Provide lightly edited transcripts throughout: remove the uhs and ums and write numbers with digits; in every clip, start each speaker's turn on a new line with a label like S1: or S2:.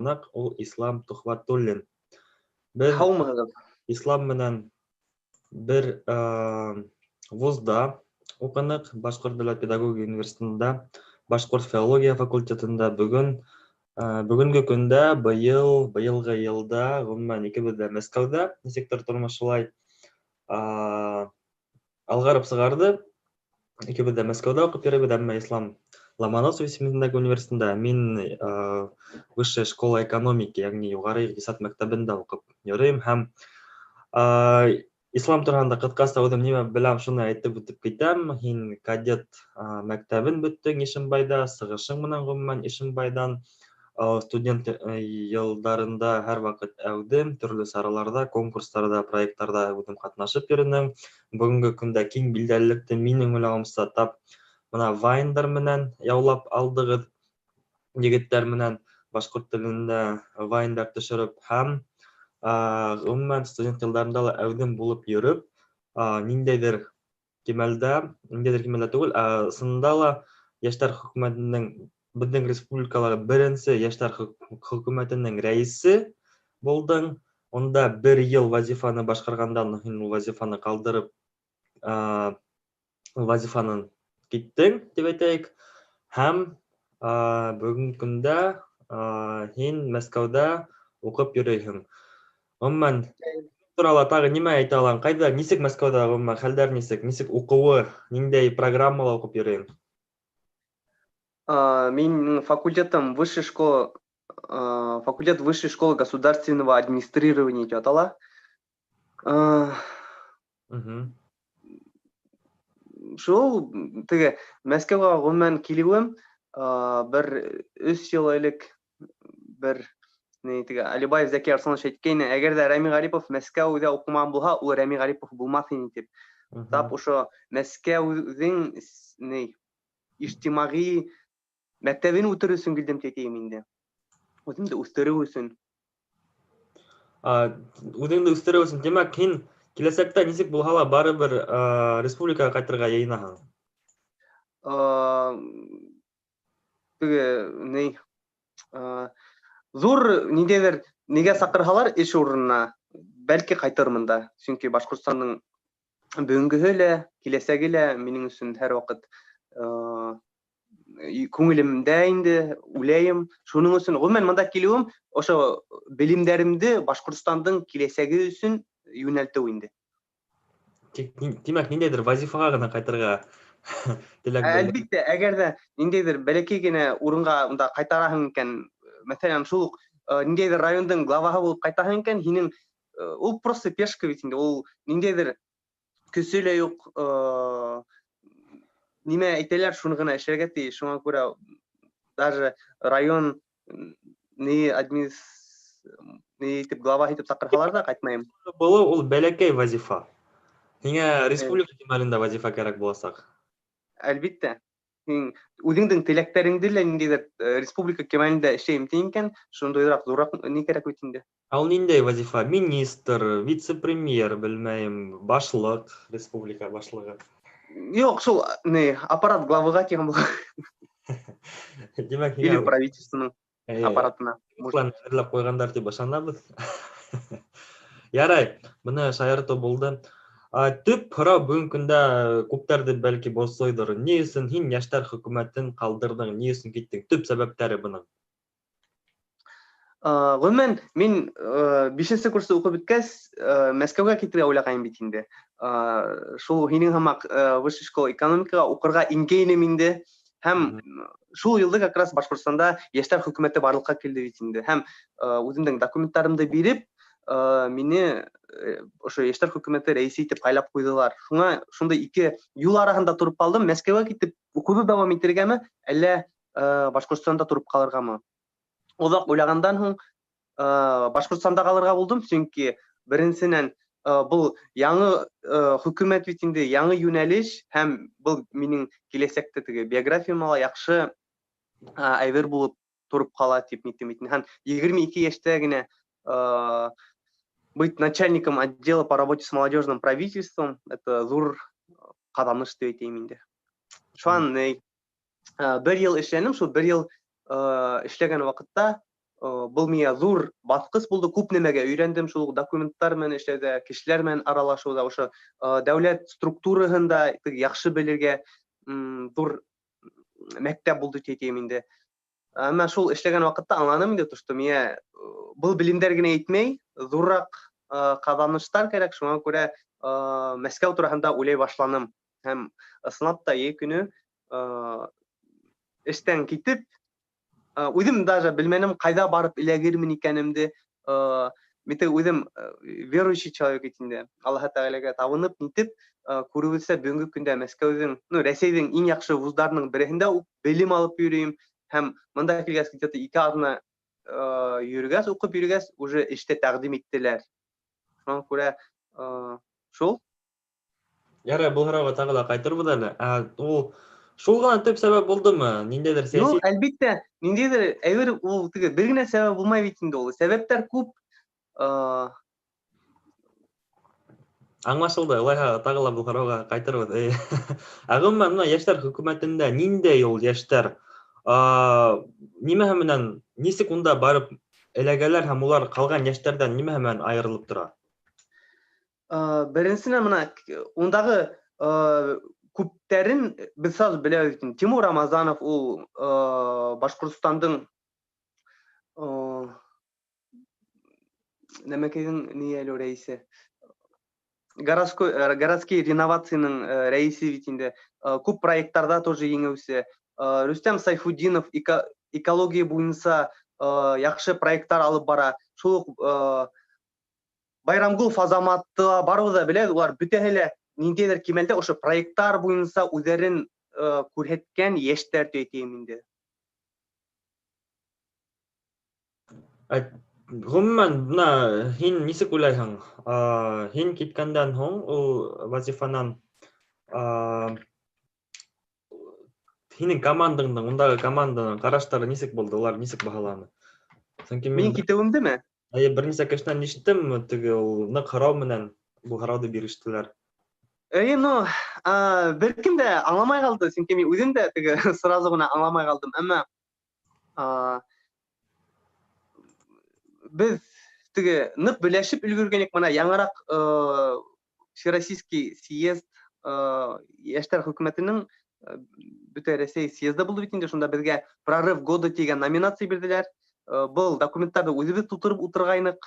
S1: Нак ул Ислам Тухватуллин. Без
S2: Һаумыгыз.
S1: Ислам менән бер вузда укынык, Башкорт дәүләт педагогия университетында, Башкорт филология факультетында бүгенге көндә быелгы елда гомумән икебез дә Мәскәүдә ничектер тормыш шулай алгарып сыгарды. Икебез дә Мәскәүдә укып йөрибез, әмма Ислам Ломоносов исемендәге университетында, мин высшая школа экономики, ягъни югары икътисад мәктәбендә укып йөрим һәм Ислам турында кыскасы үзем нимә беләм, шуны әйтеп үтеп китәм. Һин кадет мәктәбен беттең Ишембайда, сыгышың менән гомумән Ишембайдан. Студент йылдарында һәр вакыт әүдем, төрле сараларда, конкурсларда, проектларда үзем катнашып йөрдем. Бүгенге көндә киң билдәлелекте минең уйлавымча тап мына Вайндар менән яулап алдыгыз. Егетләр менән башкорт телендә Вайндар төшереп һәм гомумән студент йылдарында ла әүдем булып йөреп, ниндәйдер кимәлдә түгел, сында ла яшьләр хөкүмәтенең безнең республикаларда беренче яшьләр хөкүмәтенең рәисе булдың. Онда бер ел вазифаны башкаргандан һин ул вазифаны калдырып, вазифаны киттең, дип әйтәйек. Һәм бүгенге көндә һин Мәскәүдә укып йөрисең. Гомумән турала тагы нимә әйтә алам? Кайда, нисек Мәскәүдә гомумән хәлләр нисек? Нисек укуы, ниндәй программала укып йөрисең?
S2: Минең факультет высшей школы государственного администрирования дип атала. Шул теге Мәскәүгә гомумән килүем бер 3 ел элек бер теге Алибаев Зәки Арсланович әйткәйне, әгәр дә Рәми Гарипов Мәскәүдә укымаган булса, ул Рәми Гарипов булмас иде дип. Тап ошо Мәскәүнең иҗтимагый мәктәбен үтерү өчен килдем дип әйтәм инде. Үземне үстерү өчен.
S1: Үзеңне үстерү өчен, демәк, һин киләсәктә нисек булса ла барыбер республикага кайтырга яйнаһың.
S2: Теге зур ниндәйдер нигә сакырһалар эш урынына, бәлки кайтырмын да. Чөнки Башкортстанның бүгенгеһе лә, киләсәге лә минең өчен һәр вакыт күңелемдә инде, үләем. Шуның өчен гомумән монда килүем ошо белемдәремне Башкортстанның киләсәге өчен юнәлтү инде.
S1: Димәк, ниндәйдер вазифага гына кайтырга теләк белдең.
S2: Әлбиттә, әгәр дә ниндәйдер бәләкәй генә урынга унда кайтараһың икән, мәсәлән, шул ниндәйдер райондың главаһы булып кайтаһың икән, һинең ул просто пешка бит инде, ул ниндәйдер көсө лә юк, нимә әйтәләр, шуны гына эшләргә тиеш. Шуңа күрә даже район итеп глава итеп сакырһалар да кайтмайм.
S1: Ул бәләкәй вазифа. Һиңә республика кимәлендә вазифа кирәк буласак.
S2: Әлбиттә. Һин үзеңнең теләктәреңдә лә ниндәйдер республика кимәлендә эшләйм дигән, шундыйрак зуррак ни кирәк бит инде.
S1: Ул ниндәй вазифа? Министр, вице-премьер, белмәем, башлык, республика башлыгы.
S2: Юк, шул аппарат главыга тигән була.
S1: Димәк,
S2: Или правительственның аппаратына.
S1: План әзерләп куйгандар дип ышанабыз. Ярай, моны шаярту булды. Төп һорау бүгенге көндә күптәрде бәлки борсойдыр. Ни өчен һин яшьләр хөкүмәтен калдырдың? Ни өчен киттең? Төп сәбәпләре буның.
S2: Гомумән, мин 5нче курста укып беткәч, Мәскәүгә китәргә уйлаган бит инде. Шул һинең һәмәк высшая школа экономикага укырга ингәйнем инде. Һәм шул елда как раз Башкортстанда яшьләр хөкүмәте барлыкка килде бит инде. Һәм үземнең документларымды биреп, мине ошо яшьләр хөкүмәте рәисе итеп кайлап куйдылар. Шунда ике юл арасында турып калдым. Мәскәүгә китеп укуны дәвам итергәме, әллә Башкортстанда турып калыргамы? Озак уйлагандан соң Башкортстанда калырга булдым, чөнки беренчедән бу яңа хөкүмәт бит инде, яңа юнәлеш һәм бу минең киләсәктә теге биографиямга яхшы әйбер булып турып кала дип митем. Һәм 22 яшьтә генә быть начальником отдела по работе с молодежным правительством — это зур кадамыш дип әйтәм инде. Шуан бер ел эшләнем, шул бер ел эшләгән вакытта Был мия зур баскыч булды, күп немеге өйрәндем шул документтар менән эшләүдә, кешеләр менән аралашуда, ошо дәүләт структураһында яхшы белергә зур мәктәп булды тием инде. Әмма шул эшләгән вакытта аңланым инде, что мия был билимдәр генә әйтмәй, зуррак казаныштар кирәк, шуңа күрә Мәскәү турында уйлай башланым. Һәм ысынлап та көне эштән китеп, үзем даже белмәнем кайда барып эләгермен икәнемде. Мите үзем верующий человек итендә. Аллаһ Тәгаләгә табынып, нитеп, күрүелсә бүгенге көндә Мәскәүнең, Рәсәйнең иң яхшы вузларының берендә белем алып йөрим. Һәм монда килгәч, где-то 2 атна йөргәс, укып йөргәс, уже эштә тәкъдим иттеләр. Шуңа күрә шул.
S1: Ярый, бу һорауга тагы да кайтырбыз әле. Ул шул гына төп сәбәп булдымы? Ниндәйдер сәяси?
S2: Юк, әлбәттә, ниндәйдер әйбер ул бер генә сәбәп булмай бит инде ул. Сәбәпләр күп.
S1: Аңлашылды. Улайһа тагы ла бу һорауга кайтырбыз. Гомумән, менә яшьләр хөкүмәтендә ниндәй ул яшьләр? Нимәһе менән, нисек унда барып эләгәләр һәм улар калган яшьләрдән нимәһе менән аерылып тора?
S2: Беренчесенә менә ундагы күптәрен без сразу беләбез. Тимур Рамазанов ул Башкортстандың нәмәкәйнең нияле рәисе. Городские реновацияның рәисе бит инде. Күп проекттарда тоже еңеүсе. Рустам Сайфуддинов экология буенча яхшы проекттар алып бара. Шул Байрамгул Фазаматты барыбыз да беләбез, улар бөтәһе лә ниндәйдер кимәлдә ошо проекттар буенча үзләрен күрһәткән яшьләр әйтәм инде.
S1: Гомумән, менә һин нисек уйлайһың? Һин киткәндән һуң ул вазифанан һинең командаңның, ундагы команданың караштары нисек булды? Улар нисек баһаланы? Чөнки
S2: Мин китүемдеме?
S1: Берничә кешенән ишеттем, теге ул нык һорау менән бу һорауды бирештеләр.
S2: Беркем дә аңламай калды, чөнки мин үзем дә теге сразу гына аңламай калдым. Әмма без теге нык беләшеп өлгергәнек, менә яңарак Всероссийский съезд яшьләр хөкүмәтенең бөтә Россия съезды булды бит инде, шунда безгә прорыв года дигән номинация бирделәр. Был документтарды үзебез тутырып утыргайнык,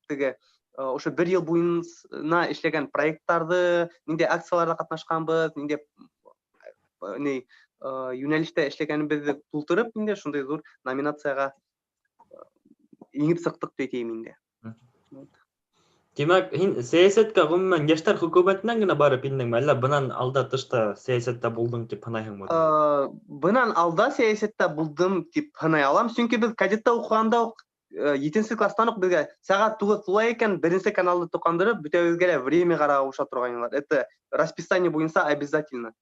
S2: теге ошо 1 ел буена эшләгән проекттарды, нинди акцияларда катнашканбыз, нинди юнәлештә эшләгәнебезне тутырып инде шундай зур номинацияга иңеп сыктык дип инде.
S1: Димәк, һин сәясәткә гомумән яшьләр хөкүмәтеннән генә барып индеңме, әллә бынан алда тышта сәясәттә булдың дип һанайһыңмы?
S2: Бынан алда сәясәттә булдым дип һанай алам, чөнки без кадетта укыганда ук 7 класстан ук безгә сәгать 9 тула икән, 1 каналны тукандырып, бөтәбезгә дә время карап уша торганнар. Это расписание буенча обязательно.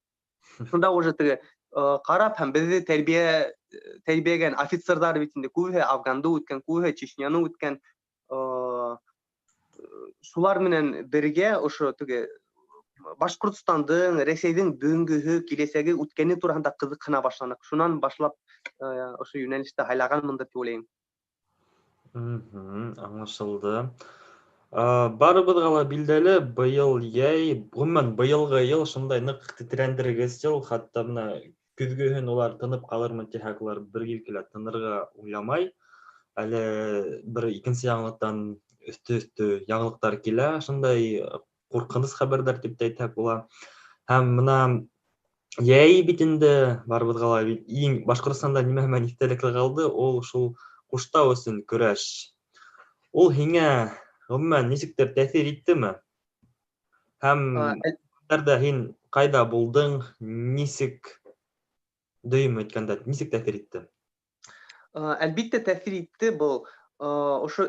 S2: Шунда уже теге карап һәм безне тәрбиягән офицерлар бит инде, күбе Афганды үткән, күбе Чечняны үткән, шулар менән бергә ошо теге Башкортстандың, Рәсәйнең бүгенгеһе, киләсәге, үткәне турында кызыксына башланык. Шуннан башлап ошо юнәлештә хайлаганмындыр дип уйлыйм.
S1: Аңлашылды. Барыбызга ла билдәле, быел яй, гомумән быелгы ел шундай нык тетрәндергес ел, хатта менә көзгөһен улар тынып калырмы дисәк, улар бер-ике тынырга уйламай. Әле бер икенче яңалыктан өстө яңалыктар килә, шундай куркыныс хәбәрдар дип әйтәк була. Һәм менә яй бит инде барыбызга ла иң Башкортстанда нимә менән истәлекле калды, ул шул Куштау өчен көрәш. Ул һиңә гомумән нисектер тәэсир иттеме? Һәм нәрдә һин кайда булдың, нисек дөйм әйткәндә, нисек тәэсир итте?
S2: Әлбәттә тәэсир итте бу. Ошо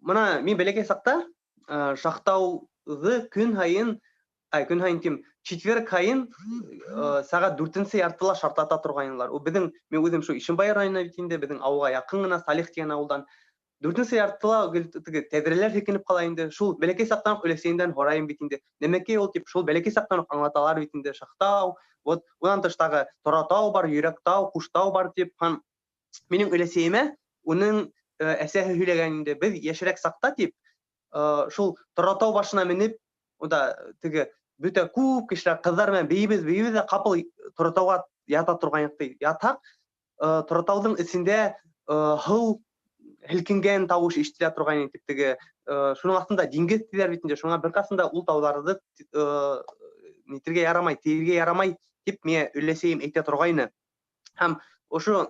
S2: менә мин бәләкәй сакта Шахтауны көн һайын тим, четверг һайын сәгать 4-нче яртыла шартлата торганнар. Ул безнең, мин үзем шу Ишембай районына бит инде, безнең авылга якын гына, Салих дигән авылдан 4-нче яртыла теге тәҙрәләр һикенеп кала инде. Шул бәләкәй сактан өләсәйендән һорайым бит инде. Нәмәкәй ул дип, шул бәләкәй сактан аңлаталар бит инде. Шахтау, вот унан тыштагы Торатау бар, Йөрәктау, Куштау бар дип, һәм Минем өләсәйемә уның әсәһе һөйләгән инде, без яшәрәк сакта дип, шул Торатау башына менеп, онда теге бөтә күп кешеләр кызлар белән бейбез дә капыл Торатауга ята торган якты. Ятак, Торатауның эчендә һыу һелкенгән тавыш ишетелә торган итеп теге шуның астында диңгез диләр бит инде. Шуңа беркасында ул тауларны нитергә ярамай, тиергә ярамай дип миңа өләсәем әйтә торгайны. Һәм ошо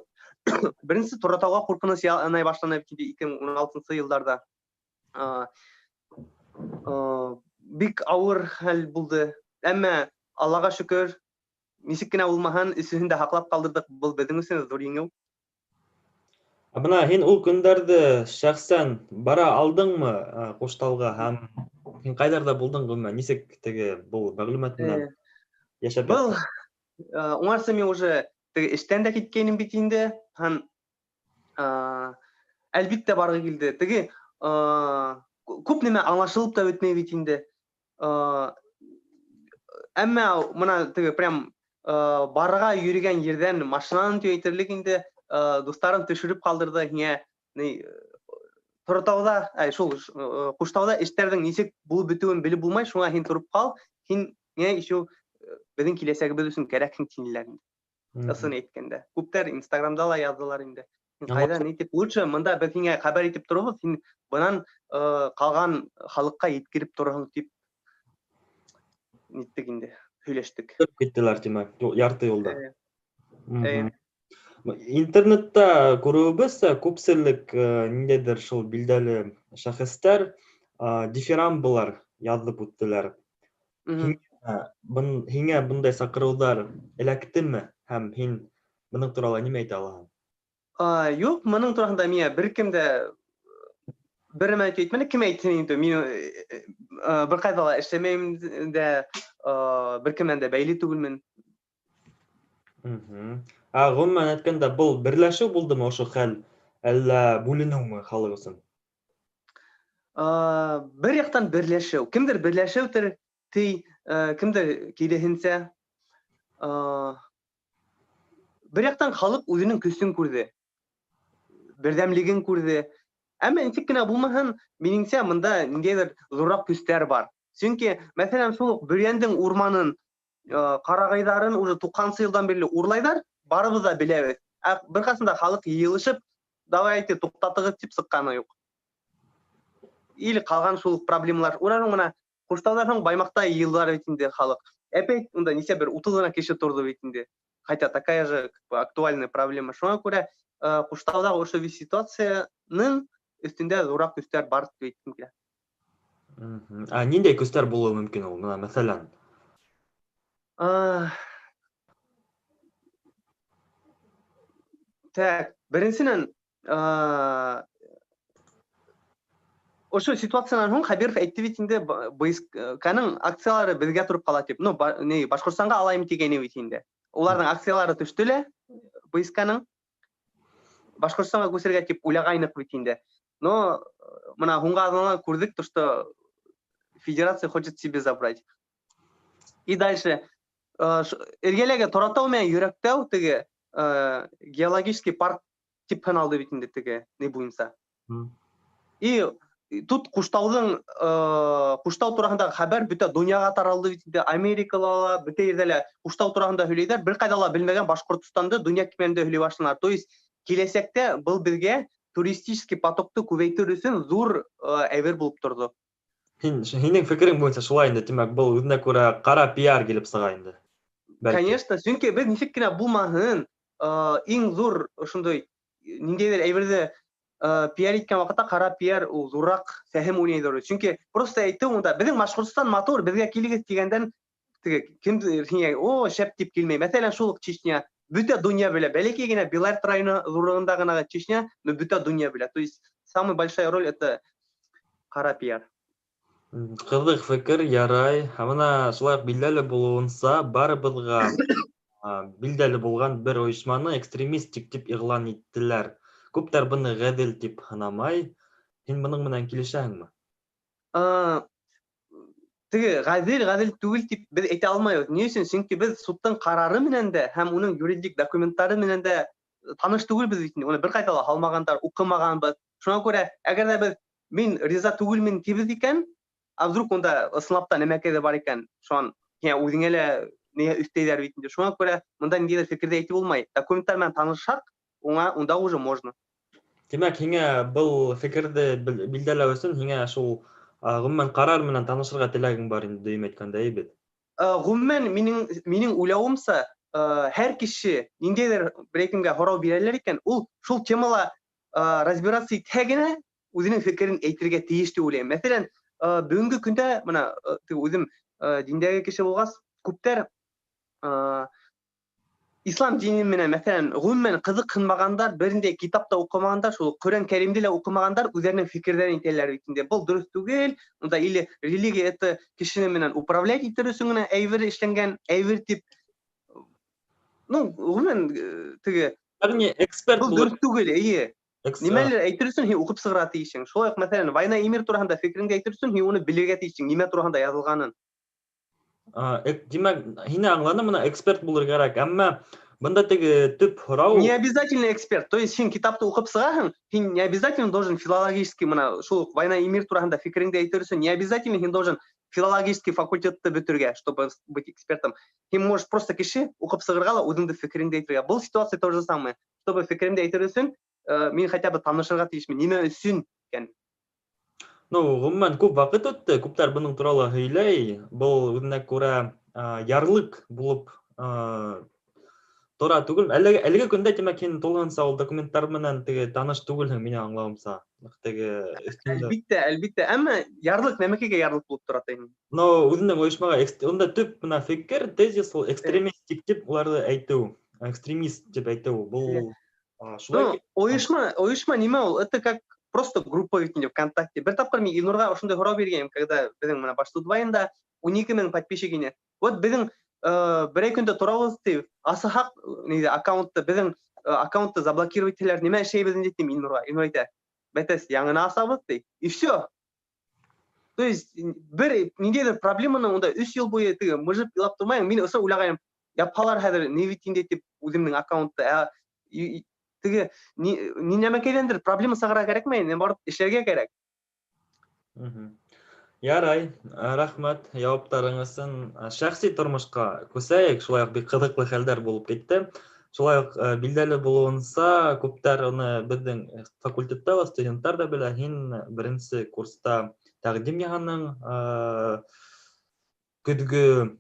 S2: беренче Торатауга куркыныч янай башлана бит 2016 елларда. Бик авыр хәл булды. Әмма Аллага шөкер, ничек кенә булмаһын, исеһендә һаклап калдырдык. Бу безнең өчен зур еңү.
S1: Бына һин ул көндәрдә шәхсән бара алдыңмы Кушталга һәм һин кайдарда булдың гомумән? Ничек теге бу мәгълүмат менән яшәп
S2: Был
S1: яттың?
S2: уңарсы мен уже теге эштән дә киткәнем бит инде. Һәм әлбиттә баргы килде. Теге күп нимә аңлашылып та бетмәй бит инде. Әмма моны теге прям барга йөргән ердән машинаны төйтерлек инде дусларым төшереп калдырды. Һиңа Торатауда, шул Куштауда эшләрнең ничек булып бетүен белеп булмай, шуңа һин турып кал. Һин миңа ещё безнең киләсәгебез өчен кирәкһең тиниләр инде. Ысын әйткәндә. Күптәр Инстаграмда ла яздылар инде. Кайда ни дип лучше монда без һиңа хәбәр итеп торабыз, һин бунан калган халыкка yetkirib торасың дип ниттек инде, һөйләштек.
S1: Киттеләр димәк, ярты юлда. Интернетта күрүебезчә, күпселек ниндәйдер шул билдәле шәхестәр дифирамбылар язып үттеләр. Һиңа bunday сакырулар эләктеме һәм һин моның турында нимә әйтә аласың?
S2: Юк, моның турында миңа беркем дә берәм әйтмәде, кем әйтте инде. Мин беркайда ла эшләмәйм дә, беркемнән дә бәйле түгелмен.
S1: Гомумән әйткәндә, бу берләшү булдымы ошо хәл, әллә бүленүме халык өчен?
S2: Бер яктан берләшү. Кемдер берләшү ти, кемдер киресенчә. Бер яктан халык үзенең көчен күрде. Бердәмлеген күрде. Әмма ничек кенә булмаһын, минеңчә монда ниндәйдер зуррак көчләр бар. Чөнки, мәсәлән, шул Бөрьәндең урманын, карагайдарын уже 90 елдан бирле урлайлар, барыбыз да беләбез. Беркасында халык йыелышып, давайте туктатыгыз дип сыкканы юк. Или калган шул проблемалар. Ураның менә Куштаудан Баймакта йыелдылар бит инде халык. Опять унда ничә бер 30 гына кеше торды бит инде. Хотя такая же актуальная проблема. Шуңа күрә Куштауда ошо ситуацияның өстендә зуррак көчләр бар дип әйткем килә.
S1: Ниндәй көчләр булуы мөмкин ул, менә мәсәлән?
S2: Так, беренчедән, ошо ситуациянан соң Хабиров әйтте бит инде, БСКның акциялары безгә турып кала дип. Башкортстанга алайым дигәне бит инде. Уларның акциялары төштеләр, БСКның Башкортстанга күсәргә дип уйлагайнык бит инде. Но моны хуңга күрдек, что федерация хочет себе забрать. И дальше эргәләге Торатау менән Йөрәктәү теге геологический парк тип алды бит инде теге не буенча. И тут Куштаудың Куштау турында хәбәр бөтә дөньяга таралды бит инде. Америкалала, бөтә ердә Куштау турында һөйләйләр. Бер кайда ла белмәгән Башкортстанды дөнья кимәлендә һөйли башланар. То есть киләсәктә был безгә туристический потокты күбәйтер өчен зур әйбер булып торды.
S1: Һинең фикерең буенча шулай инде, димәк, бу үзенә күрә кара пиар килеп сыга инде.
S2: Конечно, чөнки без ничек кенә булмаһын, иң зур ошондой ниндәйдер әйбердә пиар иткән вакытта кара пиар ул зуррак фәһем уйнайдыр. Чөнки просто әйтте монда, безнең Башкортстан матур, безгә килегез дигәндән теге кемдер шәп дип килмәй. Мәсәлән, шул Чечня, бөтә дөнья белә. Бәләкәй генә Белорет районы зурлыгында гына Чечня, но бөтә дөнья белә. То есть самая большая роль это кара пиар.
S1: Кызык фикер, ярай. Менә шулай билдәле булуынса, барыбызга билдәле булган бер оешманы экстремистик дип игълан иттеләр. Күптәр буны гадел дип һанамай. Һин моның менән килешәһеңме?
S2: Теге гадел түгел дип без әйтә алмыйбыз. Ни өчен? Чөнки без судтың карары менән дә һәм уның юридик документлары менән дә таныш түгелбез бит инде. Уны бер кайтала алмагандар, укымаганбыз. Шуңа күрә, әгәр дә без мин риза түгелмен тибез икән, вдруг онда ысынлап та нәмәкәй бар икән, шуан үзеңә лә не өстәйләр бит инде. Шуңа күрә монда ниндидер фикердә әйтеп булмай. Документлар белән танышсак, унда уже можно.
S1: Демәк, һиңа был фикерде билдәләү өчен һиңа шул гомумән карар менән танышырга теләгең бар инде дөйем әйткәндә, әйбет.
S2: Гомумән минең уйлавымса, һәр кеше ниндидер бер-икемгә һорау бирәләр икән, ул шул темала разбираться итһә генә үзенең фикерен әйтергә тиеш дип уйлыйм. Мәсәлән, бүгенге көндә менә үзем диндәге кеше булгас, күптәр ислам дине менән мәсәлән гомумән кызыксынмагандар, беринде китапта укымагандар, шул Коръән Кәримдә лә укымагандар, үзләренең фикерләрен әйтәләр бит инде. Бу дөрес түгел. Монда или религия это кешене менән управлять итер өчен генә әйбер эшләнгән, әйбер дип гомумән теге
S1: Ягъни эксперт
S2: бу
S1: булып,
S2: дөрес түгел, әйе. Нимәлер әйтер өчен һин укып сыгыра тиешең. Шулай ук мәсәлән, война и мир турында фикереңде әйтер өчен һин уны белергә тиешең, нимә турында язылганын.
S1: Демәк, һине аңланым, моны эксперт булырга кирәк, әмма бында теге төп һорау
S2: Не обязательно эксперт. То есть син китапты укып сыгаһың, син не обязательно должен филологический менә шул война и мир турында фикереңде әйтер өчен не обязательно син должен филологический факультетты бетергә, чтобы быть экспертом. Син можешь просто кеше укып сыгырга ла үзеңдә фикереңде әйтергә. Бу ситуация то же самое. Чтобы фикеремде әйтер өчен, мин хотя бы танышырга тиешмен. Нимә өчен икән?
S1: Гомумән күп вакыт үтте, күптәр буның турында һөйләй. Бу үзенә күрә ярлык булып тора түгел. Әлеге көндә демәк һин тулгынса ул документлар менән теге таныш түгелһең, мине аңлавымса. Теге
S2: Әлбиттә, әлбиттә. Әмма ярлык нәмәкәгә ярлык булып тора тәйин.
S1: Үзенең оешмага онда төп менә фикер, тезис ул экстремистик дип уларны әйтү. Экстремист дип әйтү. Бу шулай.
S2: Оешма нимә ул? Это как просто группа бит инде ВКонтакте. Бер тапкыр мин Илнурга ошондай һорау биргәнмен, когда безнең менә Баштудваенда 12,000 подписчик ине. Вот безнең бер көндә торабыз дип, асыхак аккаунтты безнең аккаунтты заблокировать итәләр. Нимә эшләйбез инде дим Илнурга. Илнур әйтә: "Бәтәс, яңына асабыз" ди. И всё. То есть бер ниндидер проблеманы онда 3 ел буе теге мыжып илап тормайм. Мин ошо уйлаганым, япалар хәзер не бит инде дип үземнең аккаунтты. Теге ни нәмәкәйләндер проблема сыгыра кирәкме? Не барып эшләргә кирәк.
S1: Ярай, рәхмәт җавапларыңыз өчен. Шәхси тормышка күсәйек, шулай ук бик кызыклы хәлләр булып китте. Шулай ук билдәле булуынса, күптәр аны безнең факультетта студентлар да белә, һин беренче курста тәкъдим яһаның көзге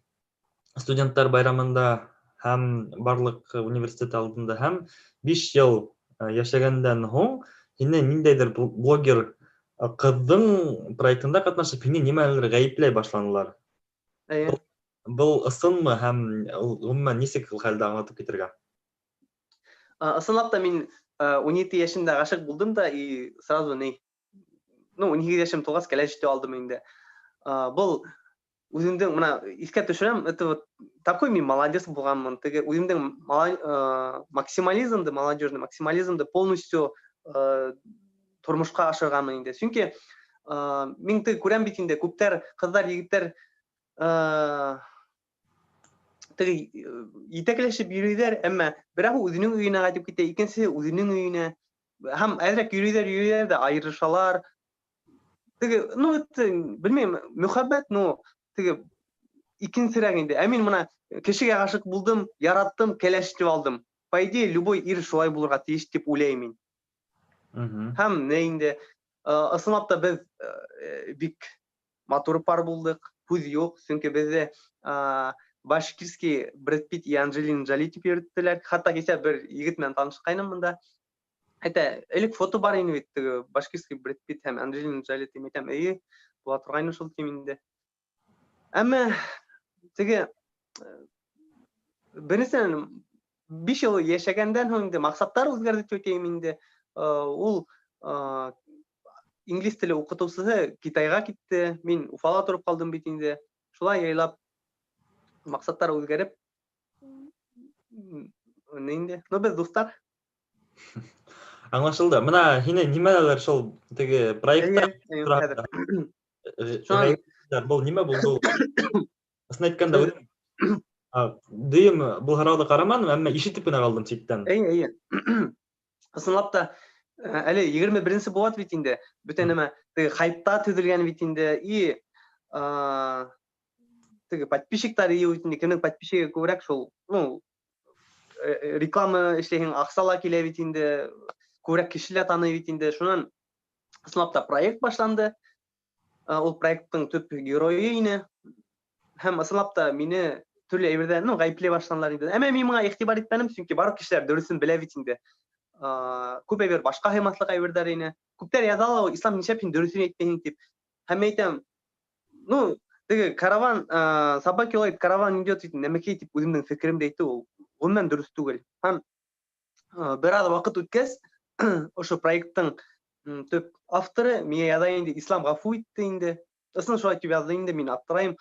S1: студентлар байрамында һәм барлык университет алдында һәм 5 ел яшәгәндән һуң һине ниндәйдер блогер кыздың проектында катнашып, һине нимәлер гаепләй башланылар. Был ысынмы һәм гомумән ничек ул хәлдә аңлатып китергә?
S2: Ысынлап та мин 17 яшымда гашык булдым да и сразу 12 яшым тулгас кәләш итеп алдым инде. Бул үземдең менә искә төшерәм, это вот такой мин молодец булганмын. Теге үземдең максимализмды, молодежный максимализмды полностью тормышка ашырганмын инде. Чөнки мин теге күрәм бит инде күптәр кызлар, егетләр теге итәкләшеп йөриләр, әмма берәү үзенең өенә кайтып китә, икенчесе үзенең өенә. Һәм әзрәк йөриләр дә айрышалар. Теге, белмәйм, мөхәббәт, теге икенчерәк инде. Ә мин менә кешегә гашык булдым, яраттым, кәләш итеп алдым. По идее, любой ир шулай булырга тиеш дип уйлыйм мин. Һәм инде ысынлап та без бик матур пар булдык, күз юк, чөнки бездә башкирский Брэд Питт и Анджелина Джоли дип йөрттеләр. Хәтта кичә бер егет белән танышкайным монда. Әйтә, элек фото бар иде бит, теге башкирский Брэд Питт һәм Анджелина Джоли дип әйтәм. Була торган шул ким инде. Әмма теге берсен 5 ел яшәгәндән һуң инде максаттар үзгәрде дип әйтәм инде. Ул инглиз теле укытучысы Китайга китте. Мин Уфала торып калдым бит инде. Шулай яйлап максаттар үзгәреп инде. Без дуслар.
S1: Аңлашылды. Менә һине нимәләр шул теге проекттар бул нимә булды? Аслын әйткәндә, Дүйім бұл харауды қараманым, әмма ишетіп кенә қалдым читтен.
S2: Әйе. Ысынлап та, әле 21-нче булат бит инде. Бүтән нәмә теге хайпта төзелгән бит инде. И теге подписчиктар ие бит инде. Кемнең подписчиги күбрәк шул, ну, реклама эшләгән аксала килә бит инде. Күбрәк кешеләр таный бит инде. Шуннан ысынлап та проект башланды. Ул проекттың төп герое ине. Һәм ысынлап та мине төрле әйбердән, ну, гаеплей башланлар инде. Әмма мин моңа игътибар итмәдем, чөнки барлык кешеләр дөресен белә бит инде. Күп әйбер башка хыймматлык әйберләр ине. Күптәр язалар, ислам ничә син дөресен әйтмәйсең дип. Һәм әйтәм, ну, теге караван, собаки лайт караван идет дип, нәмәкәй дип үземнең фикеремдә әйтте ул. Гомумән дөрес түгел. Һәм бер аз вакыт үткәч, ошо проекттың төп авторы миңа яза инде, ислам гафу итте инде. Ысын шулай дип язды инде, мин аптырайм.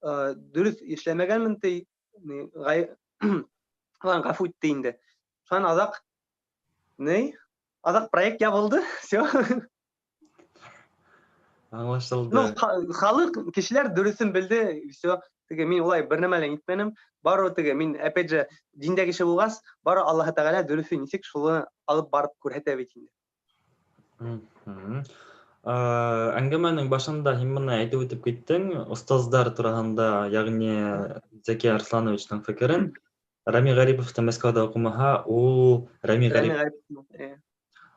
S2: Дөрес эшләмәгәнмен ти, гафу итте инде. Шуннан азак Азак проект ябылды, все.
S1: Аңлашылды.
S2: Ну, халык, кешеләр дөресен белде, все. Теге мин улай бер нәмә белән итмәнем. Бары теге мин опять же диндә кеше булгас, бары Аллаһ Тәгалә дөресен ничек шуны алып барып күрһәтә бит инде.
S1: Әңгәмәнең башында һин моны әйтеп үтеп киттең, остаздар тураһында, ягъни Зәки Арслановичның фикерен. Рами Гарипов та Мәскәүдә укымаһа, ул Рами Гарипов.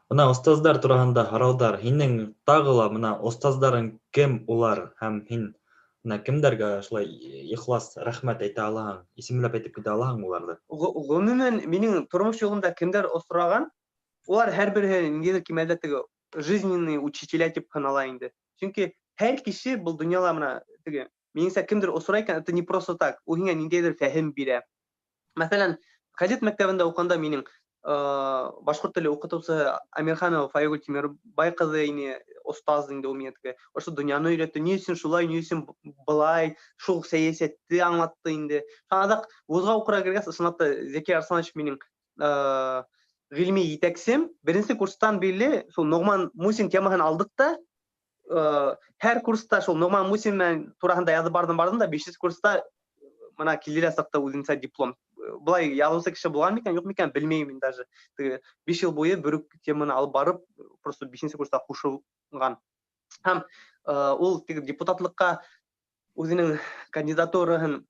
S1: Мына остаздар тураһында һораудар, һинең тагыла мына остаздарың кем улар һәм һин мына кемдәргә шулай ихлас рәхмәт әйтә алаһың, исемләп әйтеп китә алаһың уларны?
S2: Гомумән минең тормыш юлымда кемдәр осраган, улар һәрберсе ниндидер кимәлдә теге жизненный учителя дип канала инде. Чөнки һәр кеше бу дөньяда мына теге минеңсә кемдер осрай икән, это не просто так, ул һиңа ниндидер фәһем бирә. Мәсәлән, кадет мәктәбендә укганда минең башкорт теле укытучысы Амирханова Файгуль Тимербай кызы ине, остаз инде ул миңа теге. Ошо дөньяны өйрәтте, ни өчен шулай, ни өчен былай, шул сәясәтте аңлатты инде. Шундый вузга укырга кергәс, ысынлап та Зәки Арсланович минең гыйльми итәксем, беренче курстан бирле шул Ногман Мусин темаһын алдык та, һәр курста шул Ногман Мусин тураһында язып бардым да, 5 курста мына килделәр сакта үзенчә диплом. Булай язучы кеше булган микән, юк микән белмәйм мин даже. 5 ел буе бер үк теманы алып барып, просто 5 курста кушылган. Һәм ул теге депутатлыкка үзенең кандидатураһын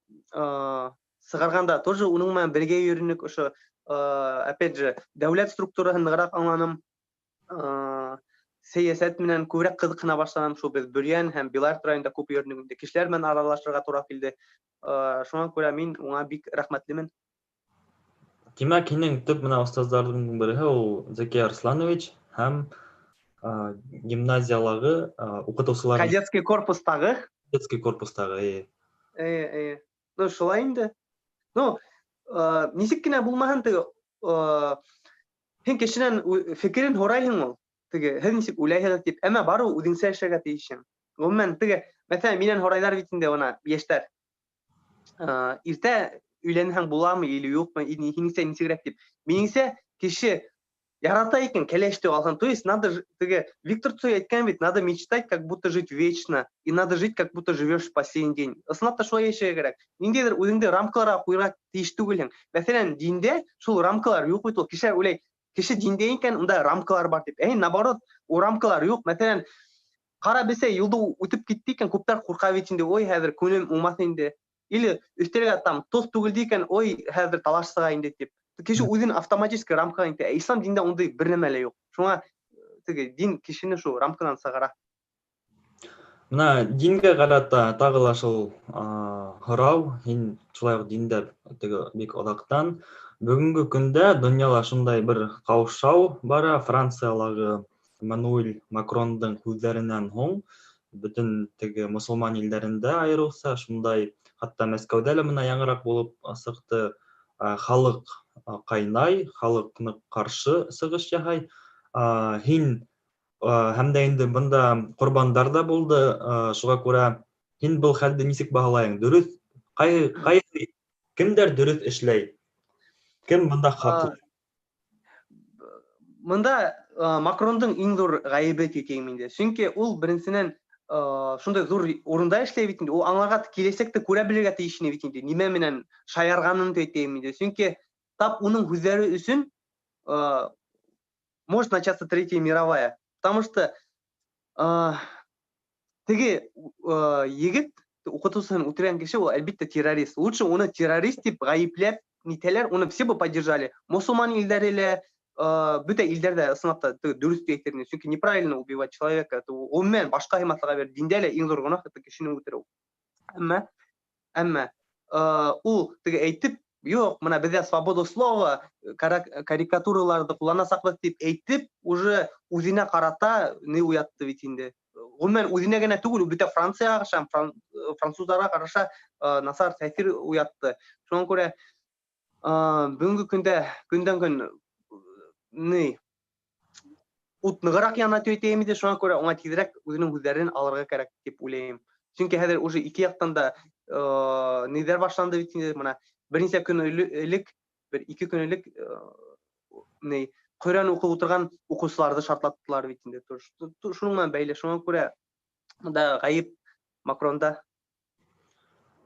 S2: сыгарганда тоже уның менән бергә йөрүнек, ошо опять же дәүләт структураһын ныграк аңланым. Сәясәт менән күбрәк кызыксына башладым, шул без Бөрьян һәм Белорет районында күп йөрдек, кешеләр менән аралашырга туры килде. Шуңа күрә мин уңа бик рәхмәтлемен.
S1: Димәк, һинең төп менә остазларның береһе ул Зәки Арсланович һәм гимназияларгы укытучылар.
S2: Кадетский корпустагы.
S1: Кадетский корпустагы.
S2: Ну, шулай инде. Ну, ничек кенә булмаһын теге, һин кешенән фикерен һорайһың ул. Теге, һез ничек уйлайһығыҙ дип, әммә бары үҙеңсә эшләргә тейешһең. Гомумән теге, мәсәлән, минән һорайҙар бит инде уна йәштәр. Иртә өйләнһәң буламы или юҡмы, һинеңсә нисегерәк дип. Минеңсә кеше ярата икән, кәләште алһын. То есть надо теге Виктор Цой әйткән бит, надо мечтать, как будто жить вечно, и надо жить, как будто живешь в последний день. Ысынлап та шулай яшәргә кәрәк. Ниндәйҙер үҙеңде рамкаларға ҡуйырға тейеш түгелһең. Мәсәлән, диндә шул рамкалар юҡ бит ул. Кеше уйлай, кеше диндә икән, унда рамкалар бар дип. Наоборот, у рамкалар юҡ. Мәсәлән, ҡара бисә юлды үтеп китте икән, күптәр ҡурҡа бит инде. Ой, хәҙер күңелем уңмаҫ инде. Или өҫтәлгә там тоз түгелде икән, ой, хәҙер талаш сыға инде дип. Кеше үҙен автоматически рамкаға итә. Ислам диндә ундай бер нәмә лә юҡ. Шуңа теге дин кешене шул рамканан сығара.
S1: Мына дингә ҡарата тағы ла шул һорау, һин шулай уҡ диндә теге бик оҙаҡтан. Бөгөнгө көндә донъяла шундай бер ҡаушау бара. Франциялағы Эммануэль Макрондың һүҙҙәренән һуң бөтөн теге мосолман илдәрендә айырыуса шундай, хатта Мәскәүҙә лә мына яңыраҡ булып сыҡты. Халыҡ ҡайнай, халыҡ ныҡ ҡаршы сығыш яһай. Һин һәм дә инде бында ҡорбандар да булды. Шуға күрә һин был хәлде нисек баһалайың? Дөрөҫ, ҡайһы кемдәр дөрөҫ эшләй? Кем бында хаҡлы?
S2: Мында Макрондың иң ҙур ғәйебе тип әйтәм инде. Сөнки ул беренсенән шундай зур урында эшлей бит инде. Ул аңарга киләсәктә күрә белергә тиеш бит инде. Нимә менән шаярганын төйтәм инде. Чөнки тап уның хүзләре өчен может начаться Третья мировая. Потому что теге егет укытучысын үтергән кеше ул әлбәттә террорист. Лучше уны террорист дип гаепләп нителәр, уны все бы поддержали. Мусульман илләре лә бүтә илләрдә ысынлап та дөрес әйтерне. Чөнки неправильно убивать человека. Уммен башка химатларга бер диндә лә иң зур гынах это кешене үтерү. Әмма ул теге әйтеп, юк, менә бездә свобода слова, карикатураларды кулланасак дип әйтеп, уже үзенә карата не уятты бит инде. Гомумән үзенә генә түгел, бүтә Франциягә һәм французларга караша насар тәэсир уятты. Шуңа күрә бүгенге көндә көндән-көн ут ныгырак яна төйтәм иде, шуңа күрә аңа тизрәк үзенең хүзләрен алырга кирәк дип уйлыйм. Чөнки хәзер уже ике яктан да нидер башланды бит инде, менә берничә көн элек, бер 2 көн элек Коръән укып утырган укучыларны шартлаттылар бит инде. Шуның белән бәйле, шуңа күрә монда гаеп Макронда.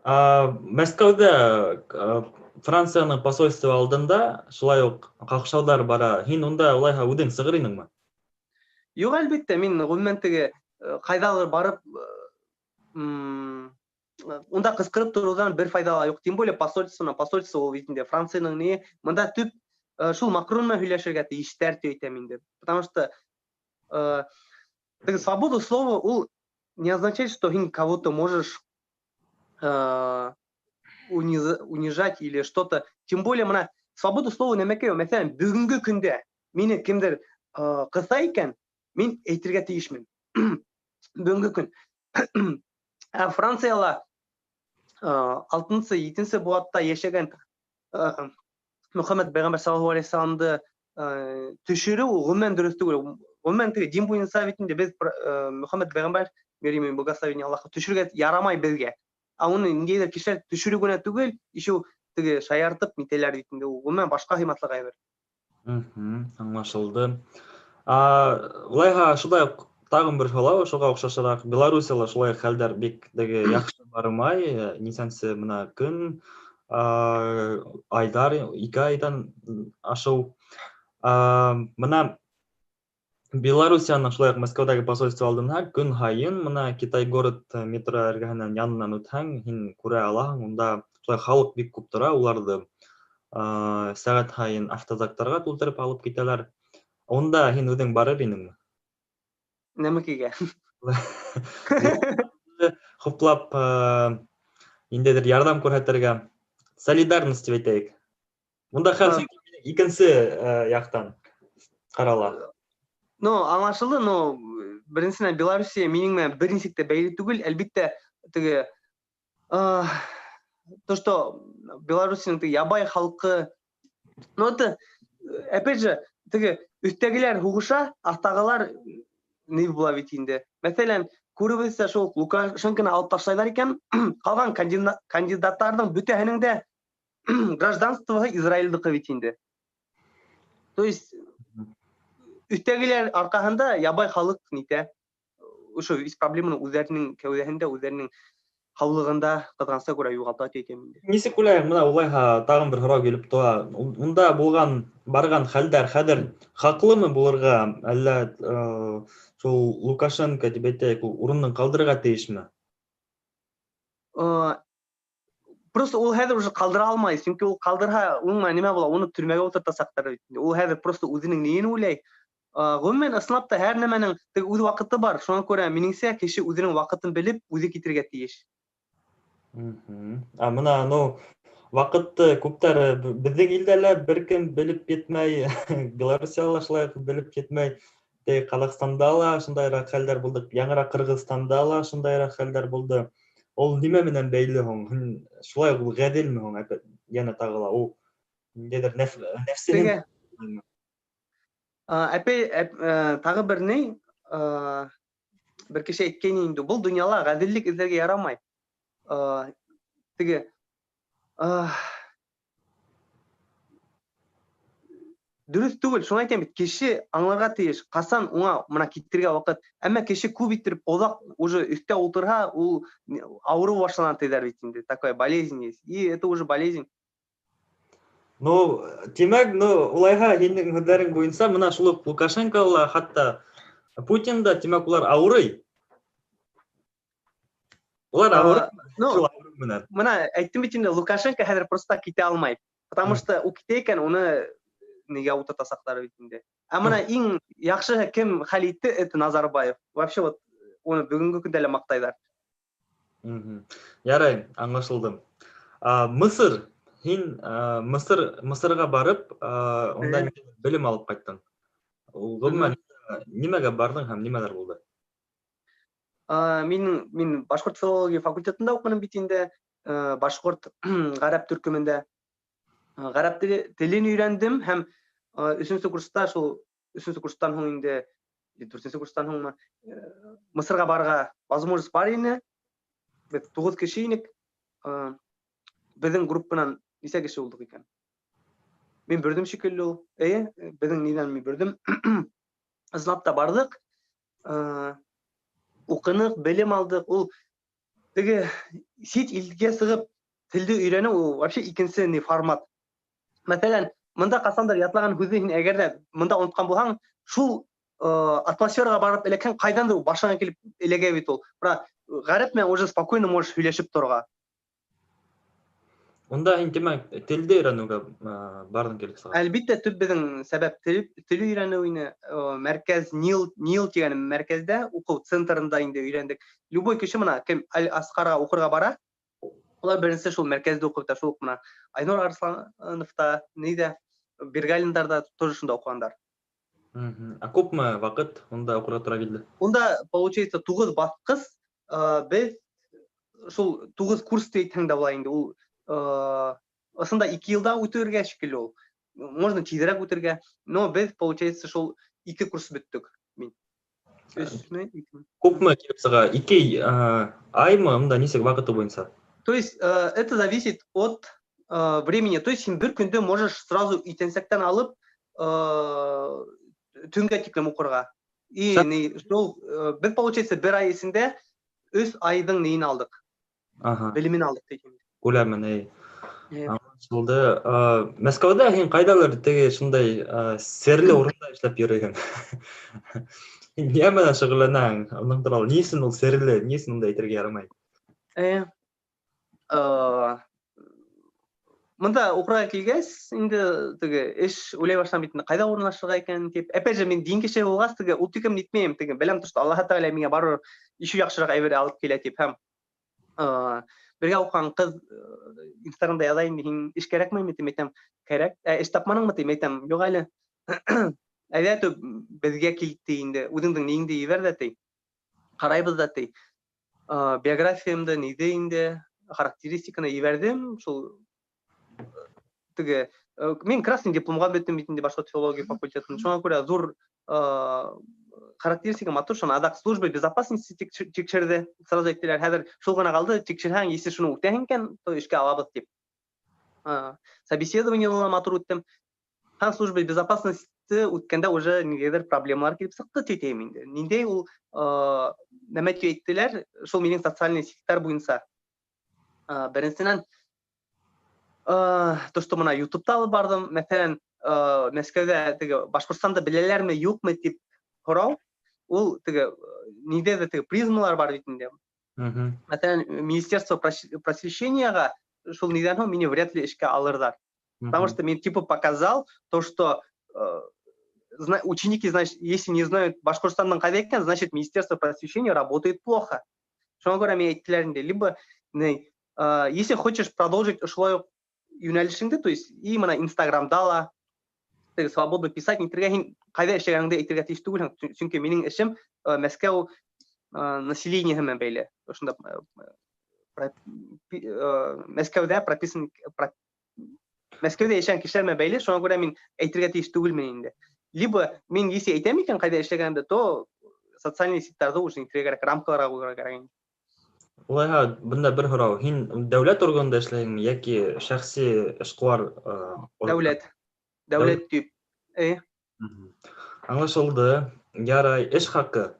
S1: Мәскәүдә Франциянең посольство алдында шулай ук какшаулар бара. Һин унда улайһа үдең сыгыр инеңме?
S2: Юк, әлбәттә, мин гомумән теге кайдалыр барып унда кыскырып торудан бер файда юк. Тем более посольство ул бит инде Франциянең не, монда төп шул Макрон менән һөйләшергә тиештәр әйтәм инде. Потому что теге свобода слова ул не означает, что һин кого-то можешь унижать или что-то. Тем более менә свобода слова нәмәкәй, мәсәлән, бүгенге көндә мине кемдер кыса икән, мин әйтергә тиешмен. Бүгенге көн Францияла 6-7 буатта яшәгән Мөхәммәд пәйгамбәр саллаллаһу алейһи вассаламды төшерү гомумән дөрес түгел. Гомумән теге дин буенча бит инде без Мөхәммәд пәйгамбәр мирим благословение Аллаһка төшерергә ярамай безгә. Аны индийләр кешеләр төшерү генә түгел, ишү теге шаяртып нителәр бит инде. Гомумән башка химатлык әйбер.
S1: Аңлашылды. Улайһа шулай ук тагын бер сорау, шуга охшашрак. Белоруссияда шулай хәлдәр бик теге яхшы бармай, нисәнсе менә көн айдар 2 айдан ашу. Менә Белоруссияның шулай ук Мәскәүдәге посольство алдында көн һайын менә Китай город метро эргәһеннән янынан үтһәң, һин күрә алаһың, унда шулай халык бик күп тора, уларны сәгать һайын автозактарга тултырып алып китәләр. Унда һин үзең барып инеңме?
S2: Нәмәкәгә.
S1: Хуплап индедер ярдәм күрсәтергә, солидарность дип әйтәйек. Унда хәзер икенче яктан карала.
S2: Аңлашылды, беренчедән Белоруссия минең менән берничек тә бәйле түгел, әлбәттә теге то, что Белоруссиянең теге ябай халкы, это опять же теге үстәгеләр хугыша, астагылар ни була бит инде. Мәсәлән, күребезсә шул Лукашенконы алып ташлайлар икән, калган кандидатларның бүтәһенең дә гражданствосы Израильдыкы бит инде. То есть үстәгеләр аркаһында ябай халык нитә? Ошо проблеманы үзләренең кәүдәһендә, үзләренең хаулыгында кызганса күрә югалта әйтәм инде.
S1: Нисек уйлайһың, менә улайһа тагын бер сорау килеп туа. Унда барган хәлдәр хәзер хаклымы булырга, әллә шул Лукашенко дип әйтәйек, урынын калдырырга тиешме?
S2: Просто ул хәзер уже калдыра алмай, чөнки ул калдырһа, уңма нимә була, уны төрмәгә утыртасаклар бит инде. Ул хәзер просто үзенең ниен уйлай. Гомумән ысынлап та һәр нәмәнең үз вакыты бар. Шуңа күрә минеңсә кеше үзенең вакытын белеп, үзе китергә тиеш.
S1: Менә вакытты күптәр безнең илдә лә беркем белеп йетмәй, Белоруссиядә шулай белеп йетмәй, Казакстанда ла шундайрак хәлләр булды, яңарак Кыргызстанда ла шундайрак хәлләр булды. Ул нимә менән бәйле һуң? Шулай ул гаделме һуң? Яна тагыла ул ниндидер нәфсенең
S2: тагы бер ни, бер кеше әйткән инде, бу дөньяла гаделлек эзләргә ярамай. Теге дөрес түгел, шуңа әйтәм бит, кеше аңларга тиеш, касан уңа мына киттергә вакыт. Әмма кеше күп иттереп озак уже өстә утырһа, ул авыру башлана тийләр бит инде. Такая болезнь есть. И это уже болезнь.
S1: Ну, демәк, улайга һинең һүзләрең буенча мына шул ук Лукашенко ла, хатта Путин да, демәк, улар авырый. Улар авырый.
S2: Ну,
S1: Шул авыру менән.
S2: мына әйттем бит инде, Лукашенко хәзер просто китә алмай. Потому что у китә икән, уны нигә утыртасаклар бит инде. Ә мына иң яхшы кем хәл итте, это Назарбаев. Вообще вот уны бүгенге көндә лә мактайлар.
S1: Ярай, аңлашылды. Мысыр, һин Мысырга барып, онда белем алып кайттың. Ул гомумән нимәгә бардың һәм нимәләр булды?
S2: Мин башкорт филология факультетында укыдым бит инде. Башкорт гарәп төркемендә. Гарәп телен өйрәндем һәм 3нче курста, шул 3нче курстан һуң инде 4нче курстан һуңмы Мысырга барырга возможность бар иде. Без 9 кеше идек. Безнең группанан ничә кеше булдык икән? Мин бердем шикелле ул. Безнең нидән мин бердем. Ызлап та бардык. Укынык, белем алдык. Ул теге сит илгә сыгып телде өйрәнү ул вообще икенче не формат. Мәсәлән, монда касандыр ятлаган хүзе һин әгәр дә монда оныткан булсаң, шул атмосферага барып эләккән кайдандыр башыңа килеп эләгә бит ул. Бара гарәп менән уже спокойно можешь сөйләшеп торга.
S1: Онда һин демәк телде өйрәнүгә бардың килеп сыга.
S2: Әлбиттә, төп безнең сәбәп тел өйрәнү ине. Мәркәз Нил дигән мәркәздә, уку центрында инде өйрәндек. Любой кеше мына кем Аскарга укырга бара, улар беренче шул мәркәздә укып та, шул мына Айнур Арслановта, нидә, Бергалиндарда тоже шунда укыгандар.
S1: Күпме вакыт онда укырга туры килде?
S2: Онда получается 9 баскыч, без шул 9 курс дейтәң дә була инде. Ул асында 2 елда үтәргә шикелле ул. Можно тизрәк үтәргә, но без получается шул 2 курс беттек мин.
S1: Күпме килеп сыга? 2 аймы, монда ничек вакыты буенча?
S2: То есть это зависит от времени. То есть син бер көндә можешь сразу итенсәктән алып төнгә тиклем укырга. И шул без получается бер ай исендә 3 айдың нейин алдык. Белемен алдык дигән.
S1: Күләмен, Аңлашылды. Мәскәүдә һин кайдалыр теге шундай серле урында эшләп йөргән. Нимә шөгыльләнәң? Аның турында ни өчен ул серле, ни өчен монда әйтергә ярамай?
S2: Монда укырга килгәс, инде теге эш уйлай башлам бит, кайда урнашырга икән дип. Опять же, мин дин кеше булгас, теге ул тикем нитмәем, теге беләм тышта Аллаһ Тәгалә миңа барыр ишү яхшырак әйбер алып килә дип һәм бергә укыган кыз Инстаграмда яза инде, һин эш кирәкме дип әйтәм, кирәк. Эш тапманыңмы дип әйтәм, юк әле. Әйдә безгә килде инде, үзеңнең неңдә ибәр дә ти. Карайбыз да ти. Биографиямда нидә инде, характеристиканы ибәрдем, шул теге мин красный дипломга беттем бит инде башкорт филология факультетында. Шуңа күрә зур характеристика матур, шуны адак служба безопасности тикшерде. Сразу әйттеләр, хәзер шул гына калды, тикшерһәң, если шуны үтәһең икән, то эшкә алабыз дип. Собеседованиены матур үттем. Һәм служба безопасности үткәндә уже нигәдер проблемалар килеп сыкты тетем инде. Ниндәй ул нәмә әйттеләр, шул минең социальный сетьләр буенча. Беренчедән то, что мына YouTube'та алып бардым, мәсәлән, Мәскәүдә теге Башкортстанда беләләрме, юкмы дип сорау, ул теге нидә дә теге призмалар бар бит инде. Мәсәлән, Министерство просвещениягә шул нидән һуң мине вряд ли эшкә алырдар. Потому что мне типа показал то, что ученики, значит, если не знают Башкортстанның кайда икән, значит, Министерство просвещения работает плохо. Шуңа күрә мен әйттеләр инде, либо если хочешь продолжить шулай юнәлешеңдә, то есть и мына Инстаграмда ла свободно писать, нитергә һин кайда эшләгәнгә әйтергә тиеш түгел, чөнки минең эшем Мәскәү населениеһе белән бәйле. Шунда Мәскәүдә прописан Мәскәүдә яшәгән кешеләр белән бәйле, шуңа күрә мин әйтергә тиеш түгелмен инде. Либо мин если әйтәм икән кайда эшләгәндә, то социальный сетьләрдә уже нитергә кирәк, рамкаларга куярга кирәк.
S1: Улайга, бында бер һорау. Һин дәүләт органында эшләйһеңме яки шәхси эшкуар?
S2: Дәүләт дип.
S1: Мгм. Аңлашылды. Ярай, эш хакы.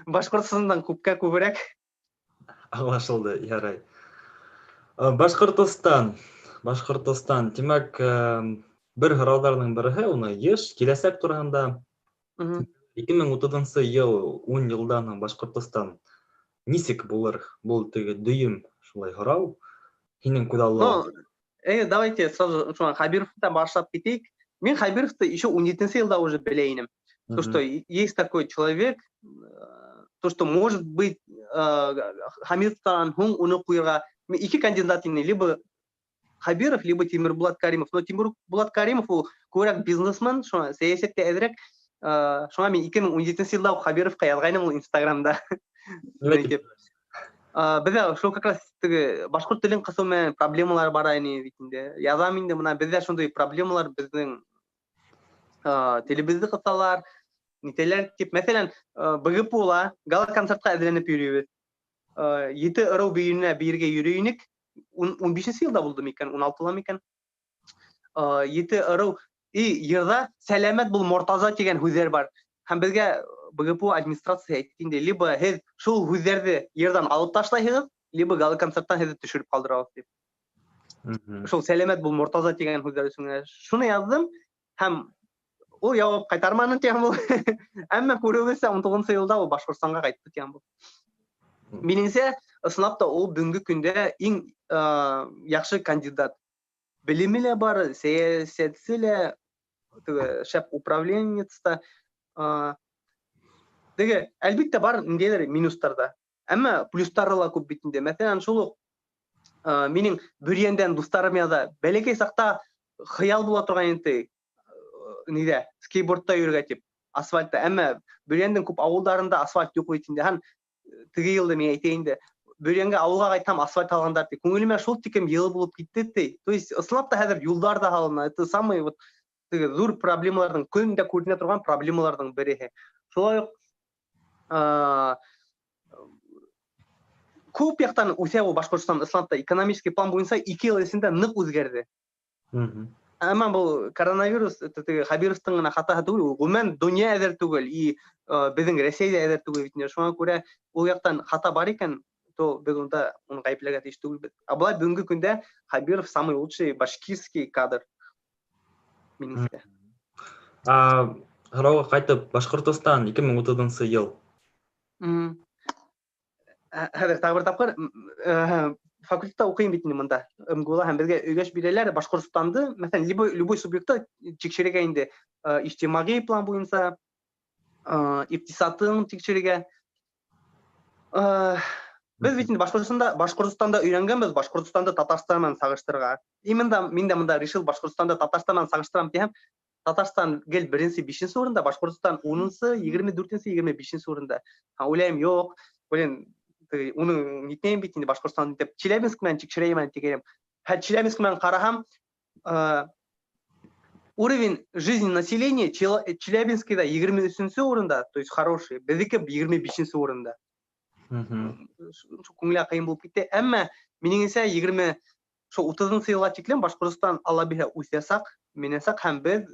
S2: Башкортстандан күпкә күбрәк.
S1: Аңлашылды, ярай. Башкортстан. Башкортстан. Тимәк, бер һорауларның береһе уны еш киләсәк турында. 2030 ел, 10 елдан һуң Башкортстан нисек булыр? Бул теге дөйем шулай һорау. Һинең күҙ аллауың.
S2: Давайте сразу Хабировтан башлап кетейік. Мен Хабировты еще 17 елда уже белә инем. То, что есть такой человек, то, что может быть Хамидовтан һуң уны куйырга ике кандидат ине, либо Хабиров, либо Тимурбулат Каримов. Но Тимурбулат Каримов ул күбрәк бизнесмен, шуңа сәясәттә әҙерәк. Шуңа мен 2017 елда Хабировка яҙғайным ул Инстаграмда. Беҙҙә шул как раз башҡорт телен ҡыҫыу менән проблемалар бара ине бит инде. Яҙам инде бына беҙҙә шундай проблемалар беҙҙең телебеҙҙе ҡыҫалар, нитәләр тип. Мәҫәлән, БГПУ-ла гала-концертҡа әҙерләнеп йөрөйбөҙ. 7 ырыу бейеүенә бейергә йөрөй инек. 15 йылда булды микән, 16-ла микән? 7 ырыу. Йырҙа сәләмәт бул Мортаза тигән һүҙҙәр бар. Һәм беҙгә БГПУ администрация әйтте инде, либо һеҙ шул һүҙҙәрҙе йырҙан алып ташлайһығыҙ, либо гала-концерттан һеҙҙе төшөрөп ҡалдырабыҙ дип. Шул сәләмәт бул Мортаза тигән һүҙҙәр өсөн шуны яҙҙым, һәм ул яуап ҡайтарманы тигән бул. Әммә күреүебеҙсә 19 йылда ул Башҡортостанға ҡайтты тигән бул. Минеңсә, ысынлап та ул бөгөнгө көндә иң яҡшы кандидат. Белеме лә бар, сәйәсәтсе лә, шәп управленец та. Әлбиттә бар ниндәйҙер минустарда. Әммә плюстары ла күп бит инде. Мәҫәлән, шул уҡ минең Бөрйәндән дуҫтарым яҙа. Бәләкәй саҡта хыял була торған инде ниҙә, скейтбордта йөрөргә тип, асфальтта. Әммә Бөрйәндең күп ауылдарында асфальт юҡ бит инде. Һәм теге йылды мин әйтә инде, Бөрйәнгә ауылға ҡайтһам асфальт һалғандар ти. Күңелемә шул тиклем йылы булып китте ти. То есть ысынлап та хәҙер юлдар да һалына. Это самый вот ҙур проблемаларҙың, көндә күренә торған проблемаларҙың береһе. Шулай уҡ күп яҡтан үҫә ул Башҡортостан, ысынлап та экономический план буйынса 2 йыл эсендә ныҡ үҙгәрҙе. Әммә был коронавирус Хабировтың гына хатаһы түгел, ғөмүмән донъя әҙер түгел, и беҙҙең Рәсәй ҙә әҙер түгел бит. Шуңа күрә ул яҡтан хата бар икән, то беҙ унда уны ғәйепләргә тейеш түгелбеҙ. Былай бөгөнгө көндә Хабиров самый лучший башкирский кадр. Минеңсә.
S1: Һорауға ҡайтып, Башҡортостан 2030 йыл.
S2: Хәҙер тағы бер тапҡыр факультетта уҡыйым бит инде мында. МГУ-ла һәм беҙгә өйгәш бирәләр Башҡортостанды, мәҫәлән, любой субъектты тикшерергә инде. Ижтимағи план буйынса, иҡтисадын тикшерергә. Беҙ бит инде Башҡортостанда өйрәнгәнбеҙ, Башҡортостанды Татарстан менән сағыштырырға. Мин дә мында решил Башҡортостанды Татарстан менән сағыштырам тиһәм, Татарстан гел 1-5 урында, Башҡортостан 10-сы, 24-нсе, 25-нсе урында. Уйлайым, юҡ, уны нитмәйем бит инде Башҡортостан итеп. Челябинск менән тикшерәйем тигәйем. Челябинск менән ҡараһам, уровень жизни населения Челябинскида 23-нсе урында, то есть хороший, беҙҙеке 25-нсе урында. Күңелгә ҡыйын булып китте. Әммә минеңсә 30-нсы йылға тиклем Башҡортостан ала бирһә үҫәсәк, менәсәк һәм беҙ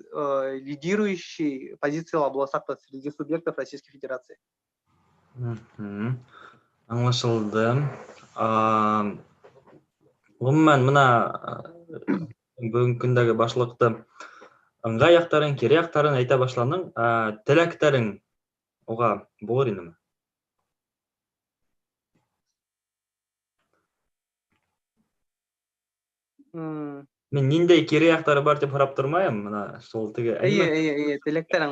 S2: лидирующий позицияла буласаҡбыҙ среди субъектов Российской Федерации.
S1: Аңлашылды. Ғөмүмән, мына бөгөнгө көндәге башлыҡты ыңғай яҡтарын, кире яҡтарын әйтә башланың. Теләктәрең уға булыр инеме? Мин ниндәй кире яҡтары бар тип һорап тормайым, мына шул теге.
S2: Теләктәрең.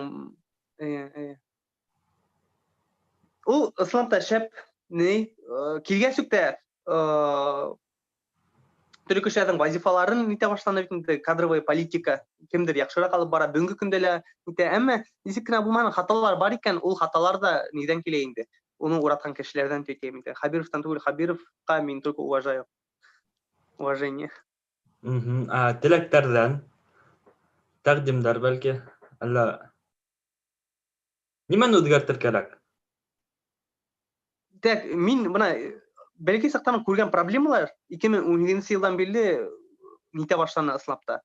S2: Ул ысынлап та шәп, килгәсүктә төрки кешеләрҙең вазифаларын нитә башланы бит инде, кадровая политика кемдер яҡшыраҡ алып бара, бөгөнгө көндә лә нитә. Әммә нисек кенә булмаһын, хаталар бар икән, ул хаталар да ниҙән килә инде? Уны уратҡан кешеләрҙән тип әйтәм инде. Хабировтан түгел, Хабировҡа мин только уважение.
S1: Теләктәрҙән, тәҡдимдәр бәлки, әллә нимәне үҙгәртер кәрәк?
S2: Мин бына Бәлки сақтанып көрген проблемалар 2017 жылдан бері нете башланы ысылапта.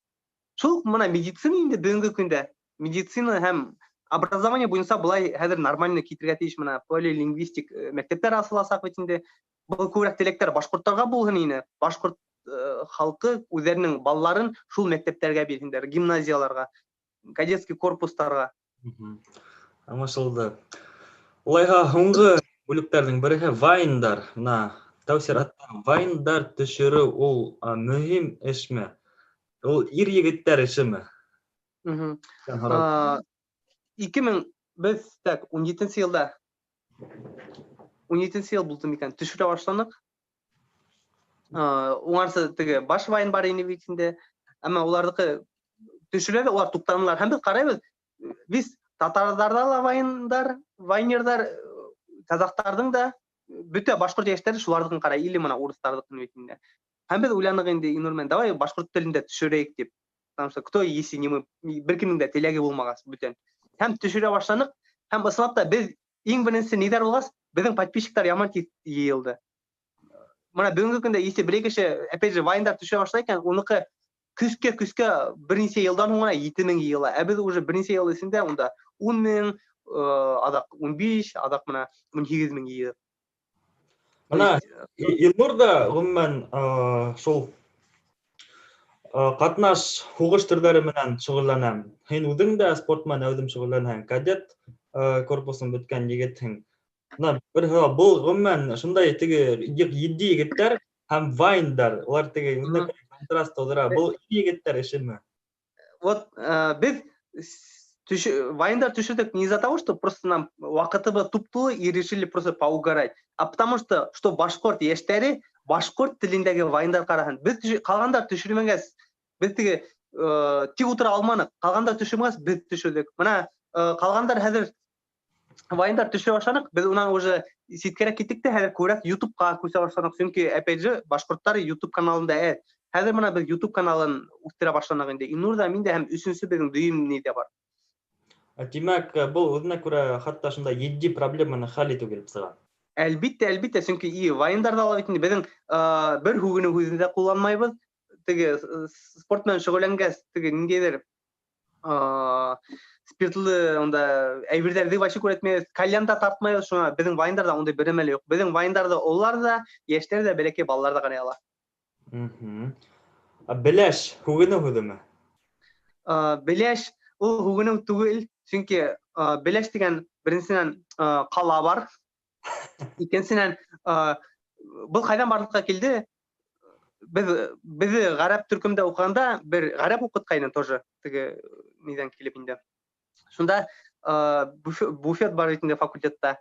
S2: Шул мына медицина инде бүгінгі күндә медицина һәм образование буенча былай хәзер нормально китергә тиеш мына полилингвистик мәктәптәр асыласак бит инде. Бұл күбрәк теләктәр башкортларга булган ине. Башкорт халкы үзләренең балларын шул мәктәптәргә бирсеннәр, гимназияларга, кадетский корпустарга.
S1: Аңлашылды. Улайга һуңгы бүлектәрнең береһе вайндар. Мына Тәүсир аттан вайндар төшерү ул мөһим эшме? Ул ир егеттәр эшеме?
S2: 2017 елда 17 ел булды микән төшерә башланык. Уңарсы теге баш вайн бар ине бит инде. Әмма улардыкы төшерә улар туктанылар. Һәм без карайбыз. Biz татарларда да вайнердар, казактардың да бүте башкорт яшьтәре шулардыкын карай, или мына урыстардыкын бит инде. Һәм без уйланык инде Инурмен, давай башкорт телендә төшерәйек дип. Потому что кто если не мы беркемнең дә теләге булмагас бүтән. Һәм төшерә башланык, һәм ысынлап та без иң беренче нидәр булгас, безнең подписчиктар яман йыелды. Мына бүгенге көндә если бер кеше опять же вайндар төшерә башлай икән, уныкы күскә беренче елдан соң 7000 йыела. Ә без уже беренче ел исендә унда 10000, адак 15, адак мына 18000 йыелды.
S1: Мына Илнурда гомумән шул катнаш хугыш төрләре менән шөгыльләнәм. Һин үзең дә спорт менән әүдем шөгыльләнәһең. Кадет корпусын беткән егетһең. Мына бер бул гомумән шундай теге 7 егеттәр һәм вайндар. Улар теге контраст тудыра. Бул егеттәр эшеме?
S2: Вот без вайндар төшердек не из-за того, что просто нам вакытыбыз туптулы и решили просто поугарать, а потому что башкорт яшьтәре башкорт телендәге вайндар караһын. Без калгандар төшермәгәс, без теге тик утыра алманык. Калгандар төшермәгәс, без төшердек. Мына калгандар хәзер вайндар төшерә башланык. Без унан уже ситкәрәк киттек тә хәзер күрәк YouTube-ка күсә башланык. Чөнки опять же башкортлар YouTube каналында хәзер мына без YouTube каналын үстерә башланык инде. Инурда миндә һәм өченче безнең дөйем нидә бар.
S1: Димәк, бул үзенә күрә хатта шундай җитди проблеманы хәл итү килеп сыга.
S2: Әлбиттә, чөнки вайндарда ла бит инде безнең бер хүгене үзендә кулланмайбыз. Теге спорт белән шөгыльләнгәс, теге ниндидер спиртлы онда әйберләрне вообще күрәтмәйбез, кальянда тартмайбыз, шуңа безнең вайндарда ондай бер әмәл юк. Безнең вайндарда олар да, яшьтәр дә, бәләкәй балалар да карый ала.
S1: Беләш хүгене үземе?
S2: Беләш ул хүгене түгел, чөнки беләш дигән беренчедән кала бар. Икенчедән бу кайдан барлыкка килде? Без гарәп төркемдә укыганда бер гарәп укыткайны тоже теге нидән килеп инде. Шунда буфет бар итендә факультетта.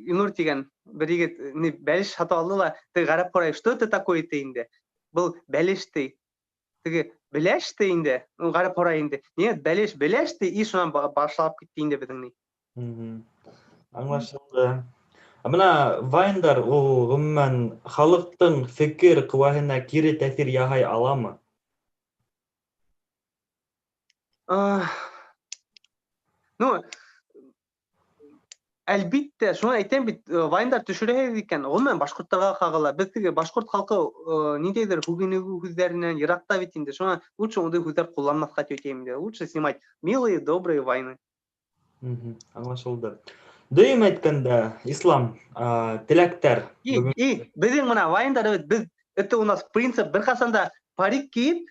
S2: Инур дигән бер егет бәлеш сатып алды ла, теге гарәп карай, что это такое инде? Бу бәлеш ди. Теге беләш ди инде. Ул гарәп карай инде. Нет, беләш ди, и шуннан башлап китте инде безнең.
S1: Аңлашылды. Мына вайндар ул гомумән халыктың фикер куәһенә кире тәэсир яһай аламы?
S2: Ну, әлбиттә, шуны әйтәм бит, вайндар төшерә икән, гомумән башкортларга кагыла. Без теге башкорт халкы ниндидер хүгене хүзләреннән еракта бит инде. Шуңа лучше ундай хүзләр кулланмаска төйтәм инде. Лучше снимать милые, добрые вайны.
S1: Аңлашылды. Дөйем әйткәндә, ислам теләктәр.
S2: Безнең мына вайндар без это у нас принцип бер касанда парик киеп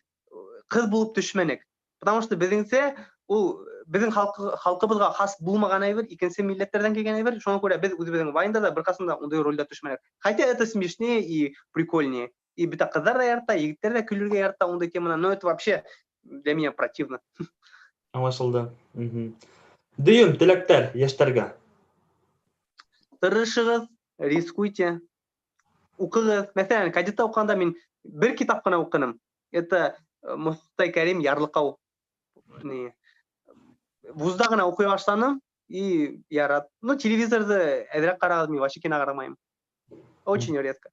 S2: кыз булып төшмәнек. Потому что безнеңчә ул безнең халкыбызга хас булмаган әйбер, икенче милләтләрдән килгән әйбер. Шуңа күрә без үзебезнең вайндарда бер касанда ундай рольдә төшмәнек. Хотя это смешнее и прикольнее. И бит кызлар да ярата, егетләр дә көлергә ярата ундай теманы. Но это вообще для меня противно.
S1: Аңлашылды. Дөйем теләктәр яшьтәргә.
S2: Тырышыгыз, рискуйте. Укыгыз. Мәсәлән, кадетта укганда мин бер китап кына укыдым. Это Мустай Кәрим Ярлыкау. Вузда гына укый башланым и ярат. Ну, телевизорды әзрәк карагыз, мин вообще кино карамайм. Очень редко.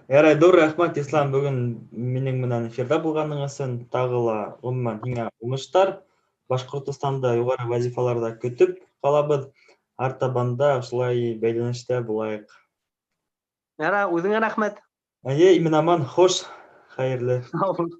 S1: Ярай, dur рәхмәт Ислам, бүген минең менән эфирда булганың өчен. Тагы ла гомумән һиңа уңыштар. Башкортстанда югары вазифаларда көтеп калабыз. артабанда ошолай бәйләнештә булайык.
S2: Яра, үзеңә рәхмәт.
S1: Әйе, имин аман, хош, хәерле.
S2: Сау бул.